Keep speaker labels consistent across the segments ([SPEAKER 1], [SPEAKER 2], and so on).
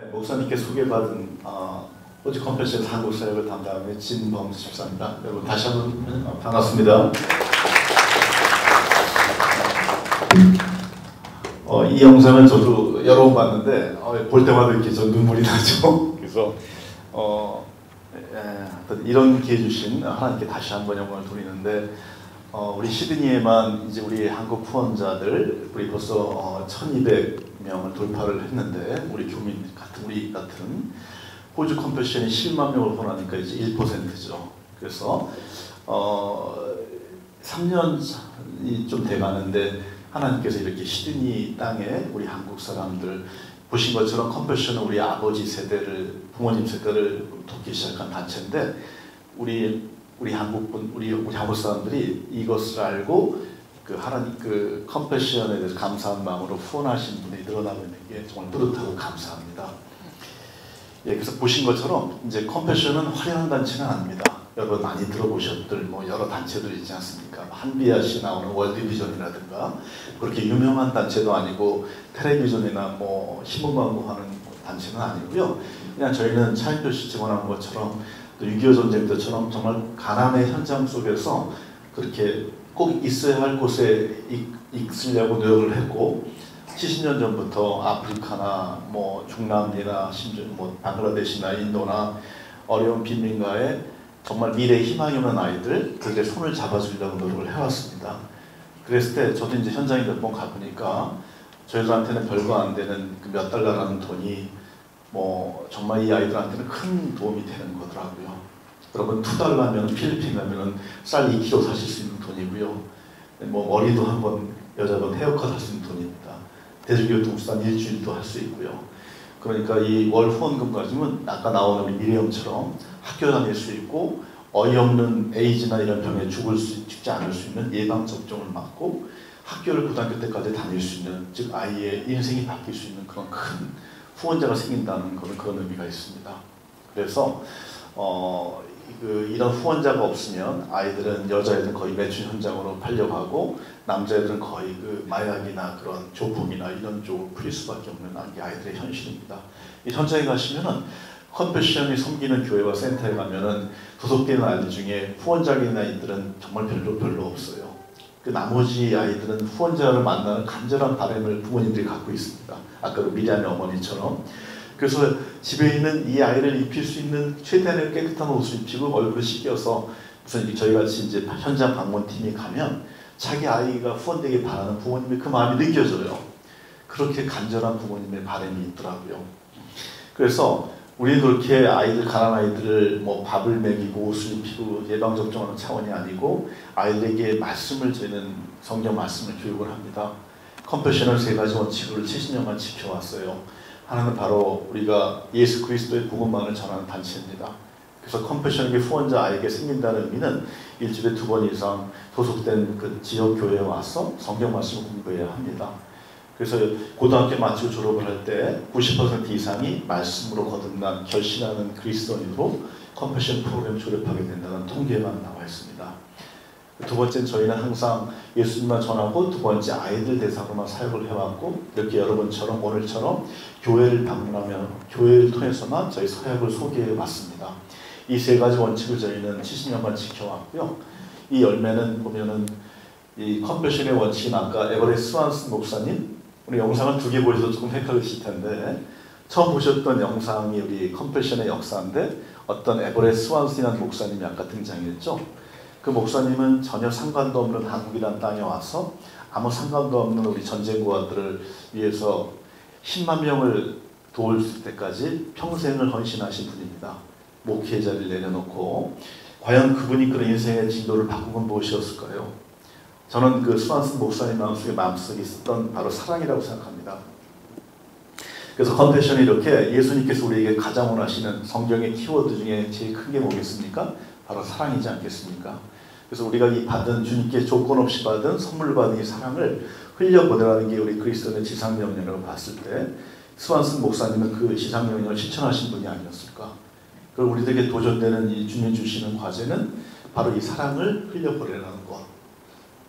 [SPEAKER 1] 네, 목사님께 소개받은 호주 컴패션 한국 사역을 담당하는 진범수 집사입니다. 여러분 다시 한번 반갑습니다. 이 영상은 저도 여러 번 봤는데 볼 때마다 이렇게 저 눈물이 나죠. 그래서 이런 기회 주신 하나님께 다시 한번 영광을 돌리는데 우리 시드니에만 이제 우리 한국 후원자들 우리 벌써 1200명을 돌파를 했는데 우리 교민 같은 우리 같은 호주 컴패션이 10만 명을 후원하니까 이제 1%죠. 그래서 3년이 좀 돼가는데 하나님께서 이렇게 시드니 땅에 우리 한국 사람들 보신 것처럼 컴패션은 우리 아버지 세대를 부모님 세대를 돕기 시작한 단체인데 우리 한국분 우리 한국 사람들이 이것을 알고 하나님 컴패션에 대해서 감사한 마음으로 후원하신 분이 늘어나고 있는 게 정말 뿌듯하고 감사합니다. 예, 그래서 보신 것처럼 이제 컴패션은 화려한 단체는 아닙니다. 여러분 많이 들어보셨들 여러 단체들 있지 않습니까? 한비아시 나오는 월드비전이라든가 그렇게 유명한 단체도 아니고 텔레비전이나 신문 광고하는 단체는 아니고요. 그냥 저희는 차인표 씨 증언한 것처럼 또 6.25 전쟁 때처럼 정말 가난의 현장 속에서 그렇게 꼭 있어야 할 곳에 있으려고 노력을 했고 70년 전부터 아프리카나 중남미나 심지어 방글라데시나 인도나 어려운 빈민가에 정말 미래의 희망이 없는 아이들 그들의 손을 잡아주려고 노력을 해왔습니다. 그랬을 때 저도 이제 현장에 몇 번 가보니까 저희들한테는 별거 안 되는 그 몇 달러라는 돈이 정말 이 아이들한테는 큰 도움이 되는 거더라고요. 여러분 $2면 필리핀 가면은 쌀 2kg 사실 수 있는 돈이고요. 머리도 한번 여자분 헤어컷 할 수 있는 돈입니다. 대중교통수단 일주일도 할 수 있고요. 그러니까 이 월 후원금 가지면 아까 나온 우리 미래형처럼 학교 다닐 수 있고 어이없는 에이즈나 이런 병에 죽지 않을 수 있는 예방접종을 맞고 학교를 고등학교 때까지 다닐 수 있는 즉 아이의 인생이 바뀔 수 있는 그런 큰 후원자가 생긴다는 그런 의미가 있습니다. 그래서 이런 후원자가 없으면 여자애들은 거의 매출 현장으로 팔려가고 남자애들은 거의 마약이나 그런 조폭이나 이런 쪽으로 풀릴 수밖에 없는 게 아이들의 현실입니다. 이 현장에 가시면은 컴패션이 섬기는 교회와 센터에 가면은 도속된 아이들 중에 후원자인 아이들은 정말 별로 없어요. 그 나머지 아이들은 후원자를 만나는 간절한 바람을 부모님들이 갖고 있습니다. 아까 미리암의 어머니처럼. 그래서 집에 있는 이 아이를 입힐 수 있는 최대한의 깨끗한 옷을 입히고 얼굴을 씻겨서 무슨 저희같이 이제 현장 방문팀이 가면 자기 아이가 후원되길 바라는 부모님의 그 마음이 느껴져요. 그렇게 간절한 부모님의 바람이 있더라고요. 그래서 우리는 그렇게 가난한 아이들을 밥을 먹이고 옷을 입히고 예방접종하는 차원이 아니고 아이들에게 저희는 성경 말씀을 교육을 합니다. 컴패션은 3가지 원칙을 70년간 지켜왔어요. 하나는 바로 우리가 예수 그리스도의 복음만을 전하는 단체입니다. 그래서 컴패션에게 후원자 아이에게 생긴다는 의미는 일주일에 2번 이상 소속된 그 지역 교회에 와서 성경 말씀을 공부해야 합니다. 그래서 고등학교 마치고 졸업을 할 때 90% 이상이 말씀으로 거듭난 결신하는 그리스도인으로 컴패션 프로그램 졸업하게 된다는 통계만 나와 있습니다. 두 번째는 저희는 항상 예수님만 전하고 두 번째 아이들 대상으로만 사역을 해왔고 이렇게 여러분처럼 오늘처럼 교회를 방문하며 교회를 통해서만 저희 사역을 소개해 왔습니다. 이 3가지 원칙을 저희는 70년간 지켜왔고요. 이 열매는 보면은 이 컴패션의 원칙인 아까 에버레스 스완슨 목사님 우리 영상을 2개 보셔서 조금 헷갈리실 텐데 처음 보셨던 영상이 우리 컴패션의 역사인데 어떤 에버레스 스완슨이라는 목사님이 아까 등장했죠. 그 목사님은 전혀 상관도 없는 한국이라는 땅에 와서 아무 상관도 없는 우리 전쟁고아들을 위해서 10만 명을 도울 때까지 평생을 헌신하신 분입니다. 목회자를 내려놓고 과연 그분이 그런 인생의 진도를 바꾼 건 무엇이었을까요? 저는 그 스완슨 목사님 마음속에 있었던 바로 사랑이라고 생각합니다. 그래서 컴패션이 이렇게 예수님께서 우리에게 가장 원하시는 성경의 키워드 중에 제일 큰 게 뭐겠습니까? 바로 사랑이지 않겠습니까? 그래서 우리가 주님께 조건 없이 받은 선물 받은 이 사랑을 흘려보내라는 게 우리 그리스도의 지상명령이라고 봤을 때 스완슨 목사님은 그 지상명령을 실천하신 분이 아니었을까? 그리고 우리들에게 도전되는 이 주님 주시는 과제는 바로 이 사랑을 흘려보내라는 것.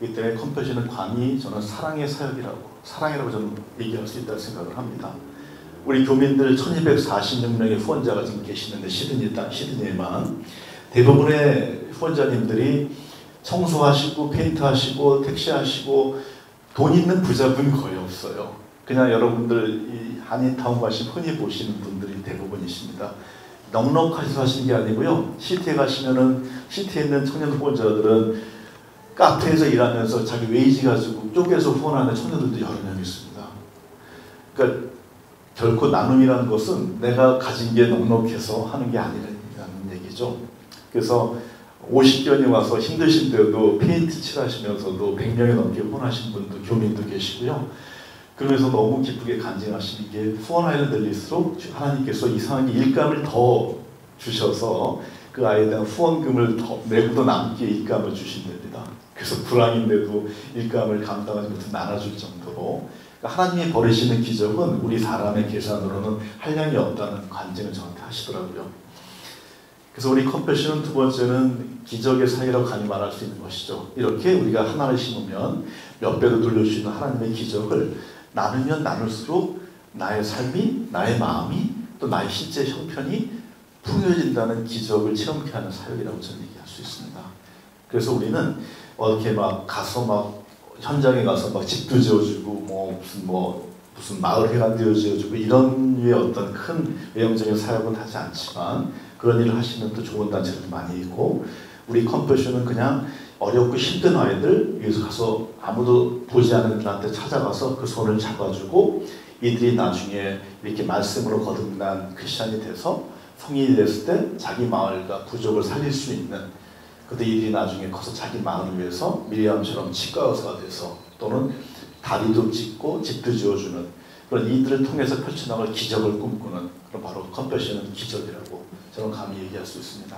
[SPEAKER 1] 이 때문에 컴패션은 감히 저는 사랑의 사역이라고 저는 얘기할 수 있다고 생각을 합니다. 우리 교민들 1246명의 후원자가 지금 계시는데 시드니에만 대부분의 후원자님들이 청소하시고 페인트하시고 택시하시고 돈 있는 부자분 거의 없어요. 그냥 여러분들 이 한인타운 가시 흔히 보시는 분들이 대부분이십니다. 넉넉하셔서 하시는 게 아니고요. 시티에 가시면은 시티에 있는 청년 후원자들은 카페에서 일하면서 자기 웨이지 가지고 쪼개서 후원하는 청년들도 여러 명 있습니다. 그러니까 결코 나눔이라는 것은 내가 가진 게 넉넉해서 하는 게 아니라는 얘기죠. 그래서 50견이 와서 힘드신 때도 페인트 칠하시면서도 100명이 넘게 후원하신 분도 교민도 계시고요. 그러면서 너무 기쁘게 간증하시는 게 후원하는 들릴수록 하나님께서 이상하게 일감을 더 주셔서 그 아이에 대한 후원금을 더 내고도 남게 일감을 주신답니다. 그래서 불황인데도 일감을 감당하지 못해 나눠줄 정도로 그러니까 하나님이 벌이시는 기적은 우리 사람의 계산으로는 한량이 없다는 간증을 저한테 하시더라고요. 그래서 우리 컴패션은 두 번째는 기적의 사이라고 감히 말할 수 있는 것이죠. 이렇게 우리가 하나를 심으면 몇 배로 돌려주시는 하나님의 기적을 나누면 나눌수록 나의 삶이, 나의 마음이, 또 나의 신체 형편이 풍요해진다는 기적을 체험케 하는 사역이라고 저는 얘기할 수 있습니다. 그래서 우리는 이렇게 막 가서 막 현장에 가서 막 집도 지어주고 무슨 마을회관 지어주고 이런 류의 어떤 큰 외형적인 사역은 하지 않지만 그런 일을 하시는 또 좋은 단체들도 많이 있고 우리 컴패션은 그냥 어렵고 힘든 아이들 위해서 가서 아무도 보지 않는 분한테 찾아가서 그 손을 잡아주고 이들이 나중에 이렇게 말씀으로 거듭난 크리스찬이 돼서 성인이 됐을 때 자기 마을과 부족을 살릴 수 있는 그때 이들이 나중에 커서 자기 마을을 위해서 미리암처럼 치과 의사가 돼서 또는 다리도 짓고 집도 지어주는 그런 이들을 통해서 펼쳐나갈 기적을 꿈꾸는 그런 바로 컴패션은 기적이라고 저는 감히 얘기할 수 있습니다.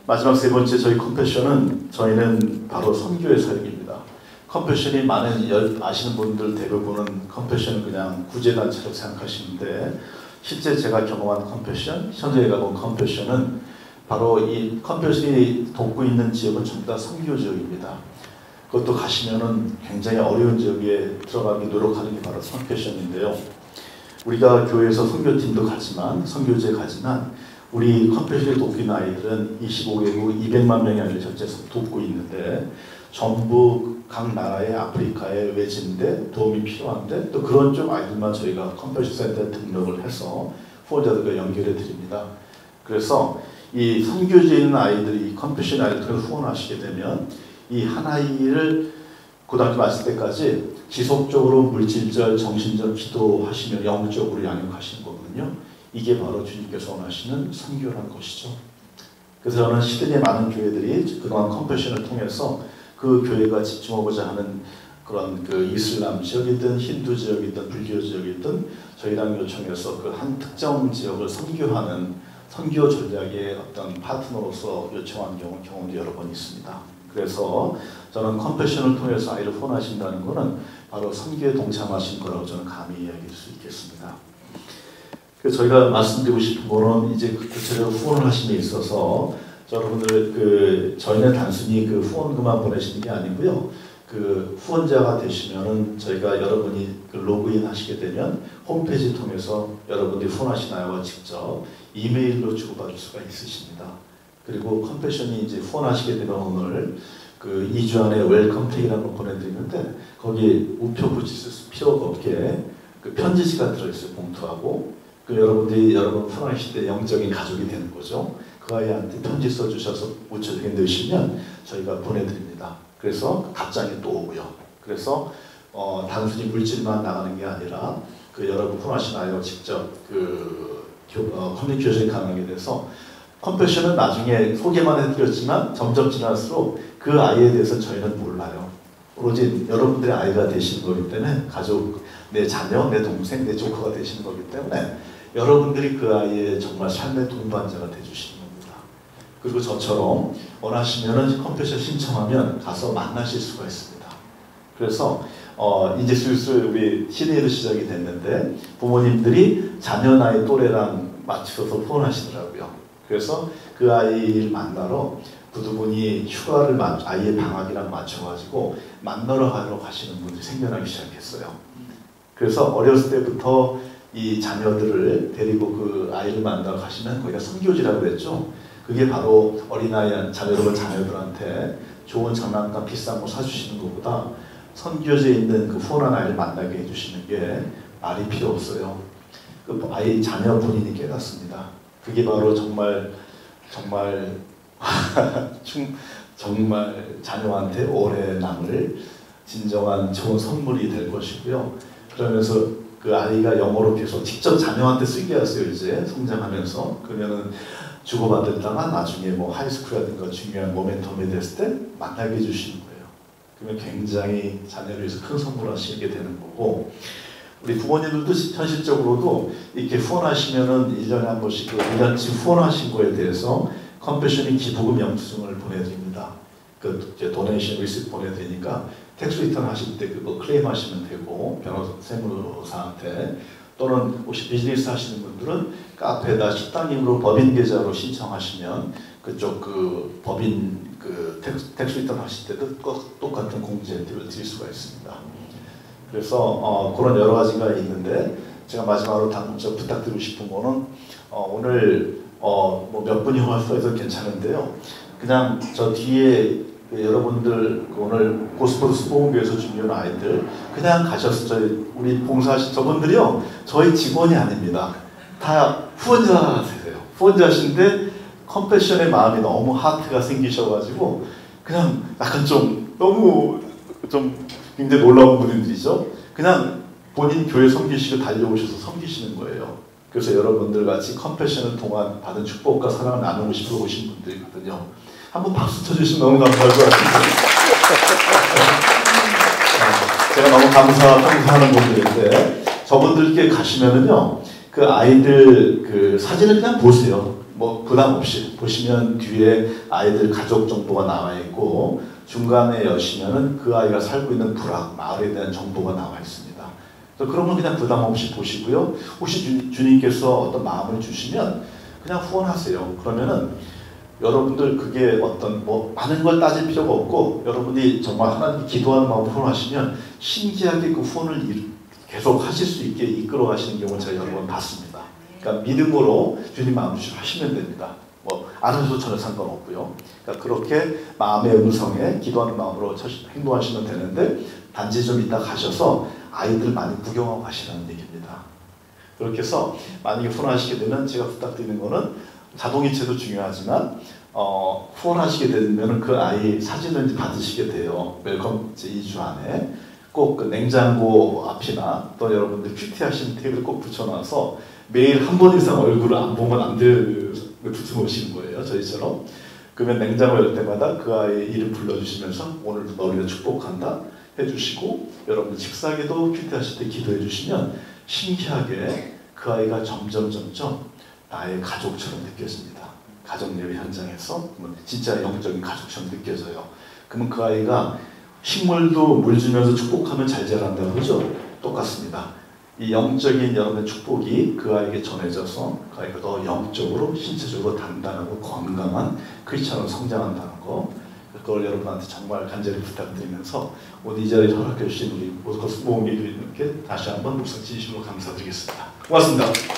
[SPEAKER 1] 마지막 세 번째 저희 컴패션은 저희는 바로 선교의 사역입니다. 컴패션이 많은 아시는 분들 대부분은 컴패션은 그냥 구제단체로 생각하시는데 실제 제가 경험한 컴패션, 현재 가본 컴패션은 바로 이 컴패션이 돕고 있는 지역은 전부 다 선교 지역입니다. 그것도 가시면은 굉장히 어려운 지역에 들어가기 노력하는 게 바로 컴패션인데요. 우리가 교회에서 선교팀도 가지만 선교지에 가지만 우리 컴패션이 돕고 있는 아이들은 25개국 200만 명이 아니라 전체 돕고 있는데 전부 각 나라의 아프리카에 외진데 도움이 필요한데 또 그런 쪽 아이들만 저희가 컴패션 센터에 등록을 해서 후원자들과 연결해 드립니다. 그래서 이 선교지에 있는 아이들이 컴패션 아이들을 후원하시게 되면 이 한 아이를 고등학교 마칠 때까지 지속적으로 물질적, 정신적 기도하시며 영적으로 양육하시는 거거든요. 이게 바로 주님께서 원하시는 선교라는 것이죠. 그래서 저는 시드니의 많은 교회들이 그동안 컴패션을 통해서 그 교회가 집중하고자 하는 그런 그 이슬람 지역이든 힌두 지역이든 불교 지역이든 저희랑 요청해서 그 한 특정 지역을 선교하는 선교 전략의 어떤 파트너로서 요청한 경험도 여러 번 있습니다. 그래서 저는 컴패션을 통해서 아이를 후원하신다는 것은 바로 선교에 동참하신 거라고 저는 감히 이야기할 수 있겠습니다. 그래서 저희가 말씀드리고 싶은 거는 이제 구체적으로 후원을 하심에 있어서 여러분들 저희는 단순히 그 후원금만 보내시는 게 아니고요. 그 후원자가 되시면은 저희가 여러분이 그 로그인 하시게 되면 홈페이지 통해서 여러분들이 후원하신 아이와 직접 이메일로 주고받을 수가 있으십니다. 그리고 컴패션이 이제 후원하시게 되면 오늘 그 2주 안에 웰컴 페이라는 걸 보내드리는데 거기에 우표 붙이실 필요가 없게 그 편지지가 들어있어요. 봉투하고 그 여러분들이 여러분 후원하실 때 영적인 가족이 되는 거죠. 그 아이한테 편지 써주셔서 우체국에 넣으시면 저희가 보내드립니다. 그래서 답장이 또 오고요. 그래서 단순히 물질만 나가는 게 아니라 그 여러분 후원하신 아이와 직접 그 커뮤니케이션이 가능하게 돼서 컴패션은 나중에 소개만 해드렸지만 점점 지날수록 그 아이에 대해서 저희는 몰라요. 오로지 여러분들의 아이가 되시는 거기 때문에 가족, 내 자녀, 내 동생, 내 조카가 되시는 거기 때문에 여러분들이 그 아이의 정말 삶의 동반자가 되주시는 겁니다. 그리고 저처럼 원하시면 컴패션 신청하면 가서 만나실 수가 있습니다. 그래서 이제 슬슬 우리 시드니에도 시작이 됐는데 부모님들이 자녀 나이 또래랑 맞춰서 후원하시더라고요. 그래서 그 아이를 만나러 부부분이 휴가를 아이의 방학이랑 맞춰가지고 만나러 가시는 분들이 생겨나기 시작했어요. 그래서 어렸을 때부터 이 자녀들을 데리고 그 아이를 만나러 가시면 거기가 선교지라고 그랬죠. 그게 바로 어린아이 자녀들한테 좋은 장난감 비싼 거 사주시는 것보다 선교지에 있는 그 후원한 아이를 만나게 해주시는 게 말이 필요 없어요. 그 아이 자녀 본인이 깨닫습니다. 그게 바로 정말 정말 자녀한테 오래 남을 진정한 좋은 선물이 될 것이고요. 그러면서 그 아이가 영어로 계속 직접 자녀한테 쓰게 하세요. 이제 성장하면서. 그러면은 주고받았다가 나중에 뭐 하이스쿨이라든가 중요한 모멘텀이 됐을 때 만나게 해주시는 거예요. 그러면 굉장히 자녀를 위해서 큰 선물을 하시게 되는 거고, 우리 부모님들도 현실적으로도 이렇게 후원하시면은 1년에 한 번씩 그 1년치 후원하신 거에 대해서 컴패션이 기부금 영수증을 보내드립니다. 그 이제 도네이션 리시트 보내드리니까 텍스 리턴 하실 때 그거 클레임하시면 되고, 변호사 세무사한테, 또는 혹시 비즈니스 하시는 분들은 카페에다 식당님으로 법인 계좌로 신청하시면 그쪽 그 법인 그 텍스 리턴 하실 때도 똑같은 공제 혜택을 드릴 수가 있습니다. 그래서 그런 여러 가지가 있는데, 제가 마지막으로 부탁드리고 싶은 거는 오늘 뭐 몇 분이 와서 괜찮은데요. 그냥 저 뒤에 여러분들 오늘 고스포츠 보험교에서 준비한 아이들 그냥 가셔서 우리 봉사하신 저분들이요, 저희 직원이 아닙니다. 다 후원자세요. 후원자신데 컴패션의 마음이 너무 하트가 생기셔가지고 그냥 약간 좀 너무 좀 굉장히 놀라운 분들이죠. 그냥 본인 교회 섬기시고 달려오셔서 섬기시는 거예요. 그래서 여러분들 같이 컴패션을 통한 받은 축복과 사랑을 나누고 싶어 오신 분들이거든요. 한번 박수 쳐주시면 너무 감사할 것 같습니다. 제가 너무 감사하는 분들인데, 저분들께 가시면은요, 그 아이들 그 사진을 그냥 보세요. 뭐 부담 없이 보시면 뒤에 아이들 가족 정보가 나와 있고, 중간에 여시면은 그 아이가 살고 있는 부락 마을에 대한 정보가 나와 있습니다. 그래서 그런 건 그냥 부담 없이 보시고요. 혹시 주님께서 어떤 마음을 주시면 그냥 후원하세요. 그러면은 여러분들 그게 어떤 뭐 많은 걸 따질 필요가 없고, 여러분이 정말 하나님께 기도하는 마음으로 후원하시면 신기하게 그 후원을 계속 하실 수 있게 이끌어 가시는 경우를 제가 여러 번 봤습니다. 그러니까 믿음으로 주님 마음 주시면 하시면 됩니다. 뭐 안 하셔도 전혀 상관없고요. 그러니까 그렇게 마음의 음성에 기도하는 마음으로 행동하시면 되는데, 단지 좀 이따 가셔서 아이들 많이 구경하고 가시라는 얘기입니다. 그렇게 해서 만약에 후원하시게 되면 제가 부탁드리는 거는, 자동이체도 중요하지만 후원하시게 되면 그 아이 사진을 받으시게 돼요. 웰컴 제 2주 안에 꼭 그 냉장고 앞이나 또 여러분들 큐티하시는 테이블 꼭 붙여놔서 매일 한 번 이상 얼굴을 안 보면 안 되는 붙여놓으시는 거예요. 저희처럼. 그러면 냉장고 열 때마다 그 아이 이름 불러주시면서 오늘도 너희를 축복한다 해주시고, 여러분들 식사에도 큐티하실 때 기도해 주시면 신기하게 그 아이가 점점 나의 가족처럼 느껴집니다. 가정예배 현장에서 진짜 영적인 가족처럼 느껴져요. 그러면 그 아이가 식물도 물 주면서 축복하면 잘 자란다고 그러죠? 똑같습니다. 이 영적인 여러분의 축복이 그 아이에게 전해져서 그 아이가 더 영적으로 신체적으로 단단하고 건강한 크리스찬으로 성장한다는 거, 그걸 여러분한테 정말 간절히 부탁드리면서 오늘 이 자리에 허락해 주신 우리 고스포츠 모험교회님께 다시 한번 목사 진심으로 감사드리겠습니다. 고맙습니다.